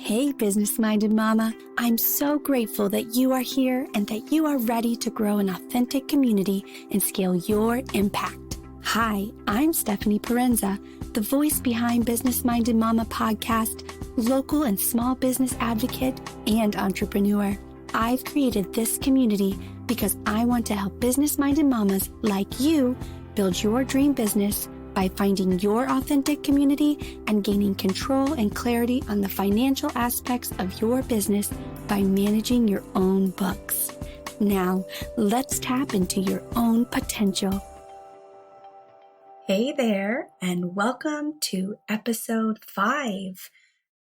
Hey, business-minded mama. I'm so grateful that you are here and that you are ready to grow an authentic community and scale your impact. Hi, I'm Stephanie Parenza, the voice behind Business-Minded Mama podcast, local and small business advocate, and entrepreneur. I've created this community because I want to help business-minded mamas like you build your dream business by finding your authentic community and gaining control and clarity on the financial aspects of your business by managing your own books. Now, let's tap into your own potential. Hey there, and welcome to episode 5.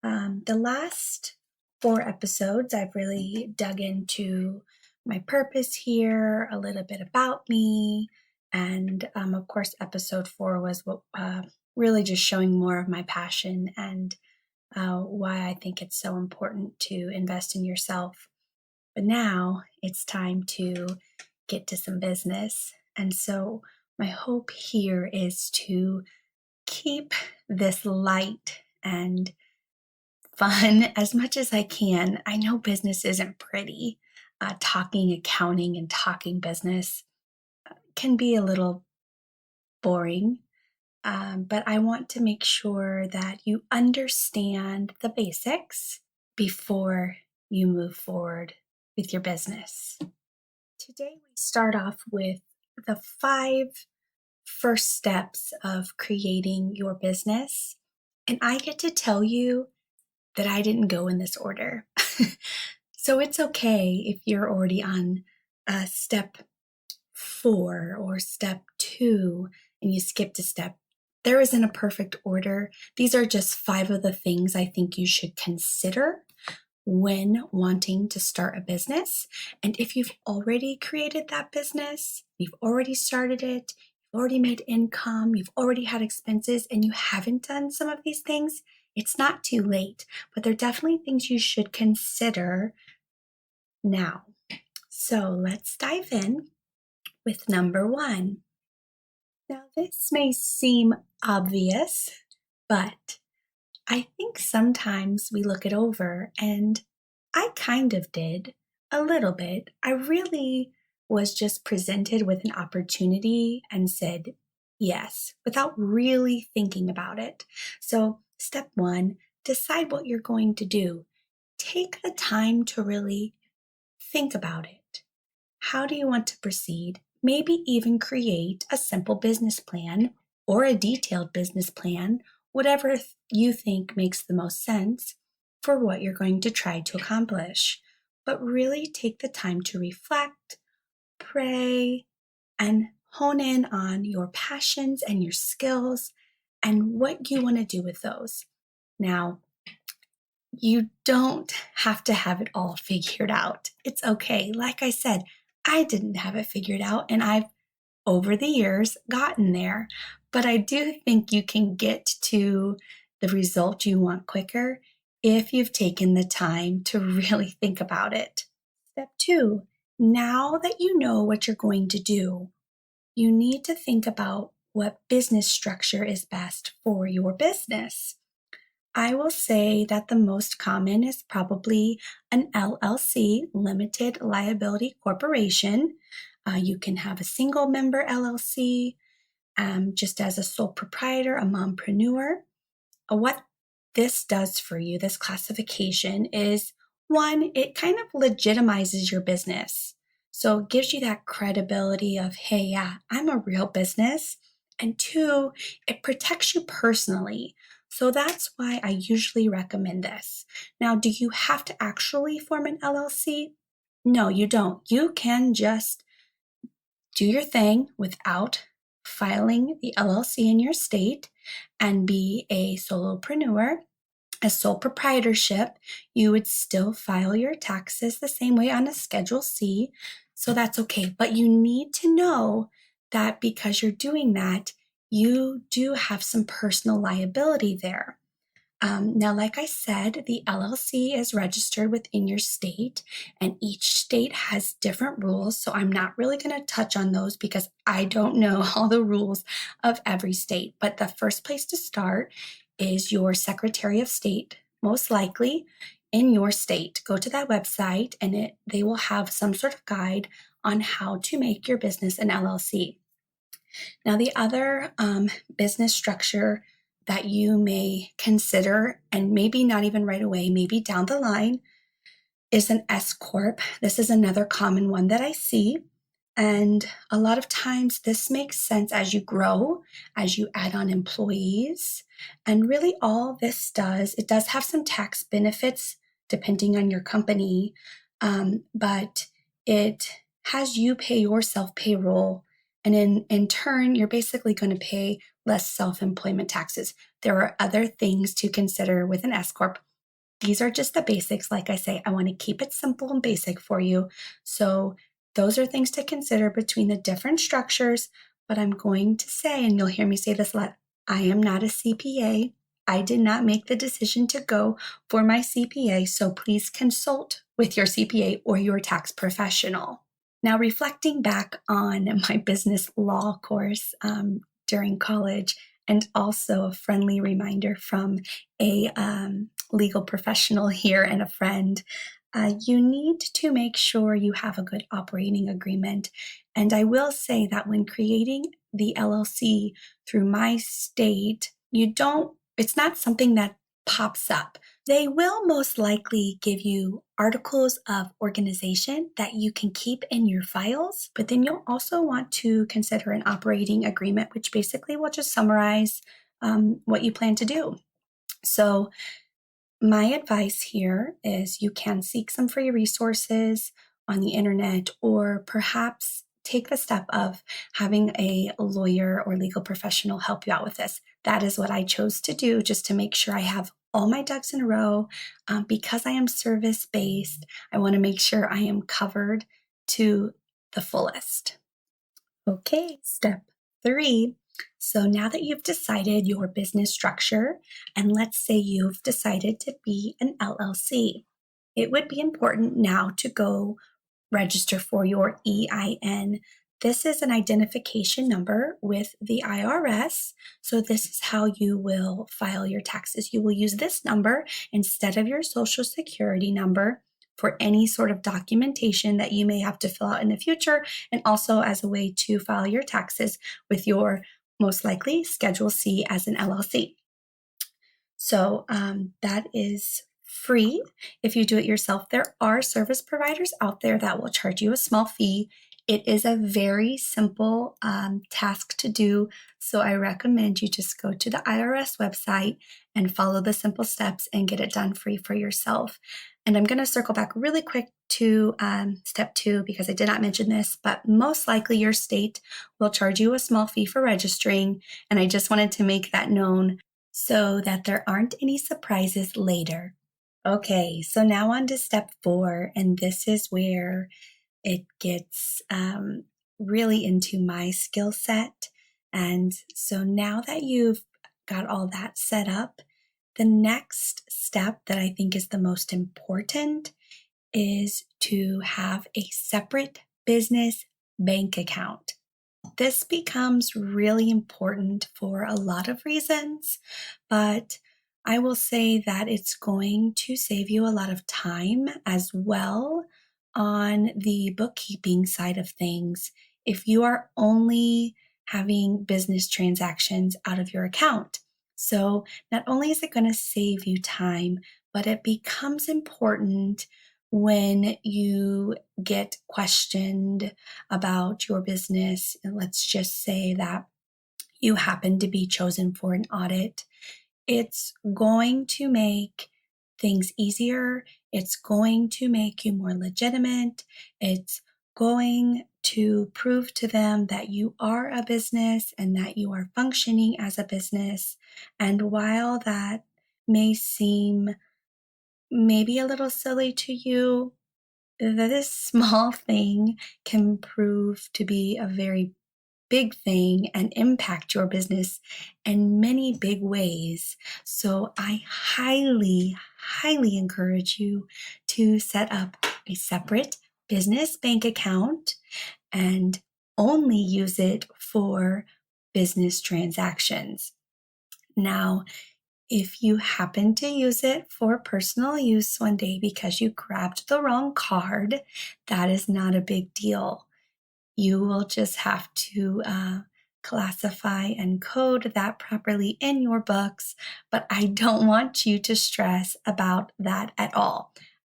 The last 4 episodes, I've really dug into my purpose here, a little bit about me, and of course, episode 4 was really just showing more of my passion and why I think it's so important to invest in yourself. But now it's time to get to some business. And so my hope here is to keep this light and fun as much as I can. I know business isn't pretty. Talking accounting and talking business can be a little boring, but I want to make sure that you understand the basics before you move forward with your business. Today we start off with the 5 first steps of creating your business, and I get to tell you that I didn't go in this order. So it's okay if you're already on step 4 or step 2 and you skipped a step. There isn't a perfect order. These are just 5 of the things I think you should consider when wanting to start a business. And if you've already created that business, you've already started it, you've already made income, you've already had expenses, and you haven't done some of these things, it's not too late, but they're definitely things you should consider now. So let's dive in with number 1. Now, this may seem obvious, but I think sometimes we look it over, and I kind of did a little bit. I really was just presented with an opportunity and said yes, without really thinking about it. So step 1, decide what you're going to do. Take the time to really think about it. How do you want to proceed? Maybe even create a simple business plan or a detailed business plan, whatever you think makes the most sense for what you're going to try to accomplish. But really take the time to reflect, pray, and hone in on your passions and your skills and what you want to do with those. Now, you don't have to have it all figured out. It's okay. Like I said, I didn't have it figured out, and I've, over the years, gotten there. But I do think you can get to the result you want quicker if you've taken the time to really think about it. Step 2, now that you know what you're going to do, you need to think about what business structure is best for your business. I will say that the most common is probably an LLC, limited liability corporation. You can have a single member LLC, just as a sole proprietor, a mompreneur. What this does for you, this classification, is 1, it kind of legitimizes your business. So it gives you that credibility of, hey, yeah, I'm a real business. And 2, it protects you personally. So that's why I usually recommend this. Now, do you have to actually form an LLC? No, you don't. You can just do your thing without filing the LLC in your state and be a solopreneur, a sole proprietorship. You would still file your taxes the same way on a Schedule C, so that's okay. But you need to know that because you're doing that, you do have some personal liability there. Now, like I said, the LLC is registered within your state, and each state has different rules. So I'm not really going to touch on those because I don't know all the rules of every state. But the first place to start is your Secretary of State most likely in your state. Go to that website and they will have some sort of guide on how to make your business an LLC. Now, the other business structure that you may consider, and maybe not even right away, maybe down the line, is an S Corp. This is another common one that I see. And a lot of times this makes sense as you grow, as you add on employees. And really all this does, it does have some tax benefits depending on your company, but it has you pay yourself payroll. And in turn, you're basically going to pay less self-employment taxes. There are other things to consider with an S Corp. These are just the basics. Like I say, I want to keep it simple and basic for you. So those are things to consider between the different structures. But I'm going to say, and you'll hear me say this a lot, I am not a CPA. I did not make the decision to go for my CPA. So please consult with your CPA or your tax professional. Now, reflecting back on my business law course during college, and also a friendly reminder from a legal professional here and a friend, you need to make sure you have a good operating agreement. And I will say that when creating the LLC through my state, it's not something that pops up. They will most likely give you articles of organization that you can keep in your files, but then you'll also want to consider an operating agreement, which basically will just summarize what you plan to do. So my advice here is you can seek some free resources on the internet, or perhaps take the step of having a lawyer or legal professional help you out with this. That is what I chose to do, just to make sure I have all my ducks in a row. Because I am service-based, I want to make sure I am covered to the fullest. Okay, step 3. So now that you've decided your business structure, and let's say you've decided to be an LLC, it would be important now to go register for your EIN. This is an identification number with the IRS. So this is how you will file your taxes. You will use this number instead of your Social Security number for any sort of documentation that you may have to fill out in the future, and also as a way to file your taxes with your most likely Schedule C as an LLC. So that is free if you do it yourself. There are service providers out there that will charge you a small fee. It is a very simple task to do, so I recommend you just go to the IRS website and follow the simple steps and get it done free for yourself. And I'm going to circle back really quick to step 2 because I did not mention this, but most likely your state will charge you a small fee for registering, and I just wanted to make that known so that there aren't any surprises later. Okay, so now on to step 4, and this is where it gets really into my skill set. And so now that you've got all that set up, the next step that I think is the most important is to have a separate business bank account. This becomes really important for a lot of reasons, but I will say that it's going to save you a lot of time as well on the bookkeeping side of things if you are only having business transactions out of your account. So not only is it going to save you time, but it becomes important when you get questioned about your business. And let's just say that you happen to be chosen for an audit. It's going to make things easier. It's going to make you more legitimate. It's going to prove to them that you are a business and that you are functioning as a business. And while that may seem maybe a little silly to you, this small thing can prove to be a very big thing and impact your business in many big ways. So I highly, highly encourage you to set up a separate business bank account and only use it for business transactions. Now, If you happen to use it for personal use one day because you grabbed the wrong card, that is not a big deal. You will just have to classify and code that properly in your books, but I don't want you to stress about that at all.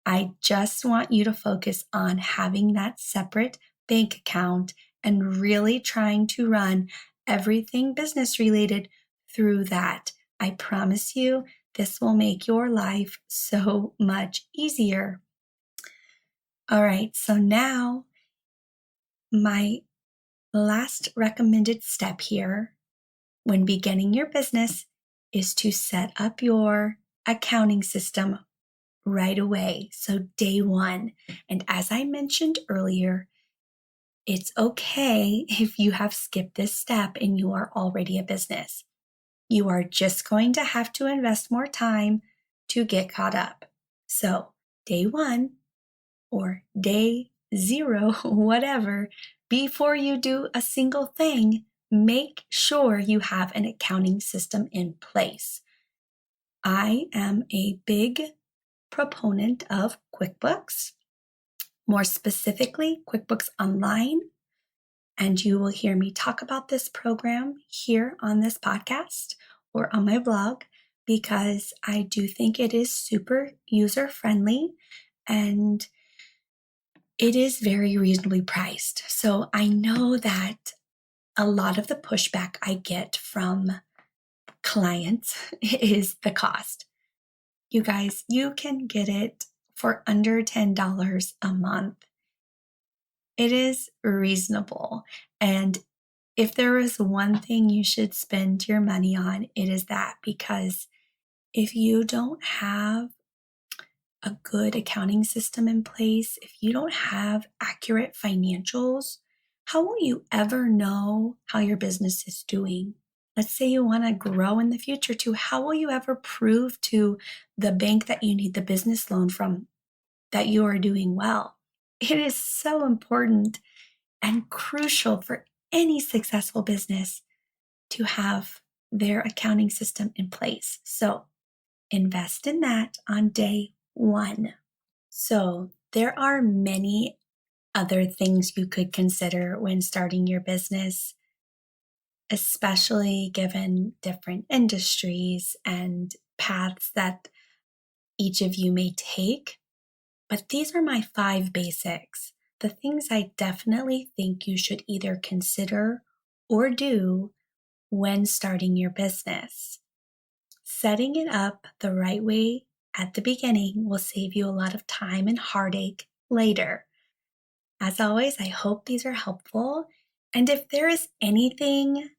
I just want you to focus on having that separate bank account and really trying to run everything business related through that. I promise you, this will make your life so much easier. All right, so now my last recommended step here when beginning your business is to set up your accounting system right away. So day one. And as I mentioned earlier, it's okay if you have skipped this step and you are already a business. You are just going to have to invest more time to get caught up. So day one or day 0, whatever, before you do a single thing, make sure you have an accounting system in place. I am a big proponent of QuickBooks, more specifically QuickBooks Online, and you will hear me talk about this program here on this podcast or on my blog because I do think it is super user-friendly and it is very reasonably priced. So I know that a lot of the pushback I get from clients is the cost. You guys, you can get it for under $10 a month. It is reasonable. And if there is one thing you should spend your money on, it is that, because if you don't have a good accounting system in place, if you don't have accurate financials, how will you ever know how your business is doing? Let's say you want to grow in the future too. How will you ever prove to the bank that you need the business loan from that you are doing well? It is so important and crucial for any successful business to have their accounting system in place. So invest in that on day one. So there are many other things you could consider when starting your business, especially given different industries and paths that each of you may take. But these are my 5 basics, the things I definitely think you should either consider or do when starting your business. Setting it up the right way at the beginning will save you a lot of time and heartache later. As always, I hope these are helpful. And if there is anything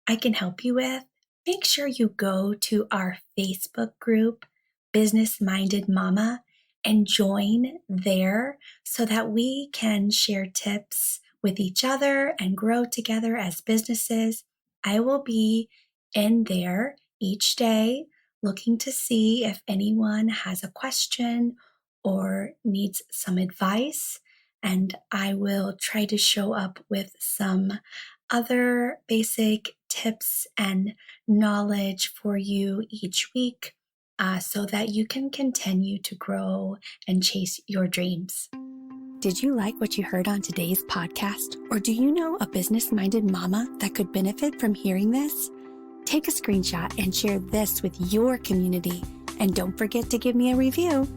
I can help you with, make sure you go to our Facebook group, Business Minded Mama, and join there so that we can share tips with each other and grow together as businesses. I will be in there each day looking to see if anyone has a question or needs some advice, and I will try to show up with some other basic tips and knowledge for you each week so that you can continue to grow and chase your dreams. Did you like what you heard on today's podcast? Or do you know a business-minded mama that could benefit from hearing this? Take a screenshot and share this with your community. And don't forget to give me a review.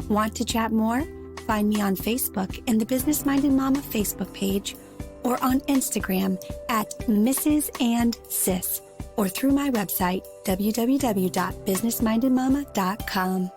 Want to chat more? Find me on Facebook in the Business Minded Mama Facebook page, or on Instagram at Mrs. and Sis, or through my website, www.businessmindedmama.com.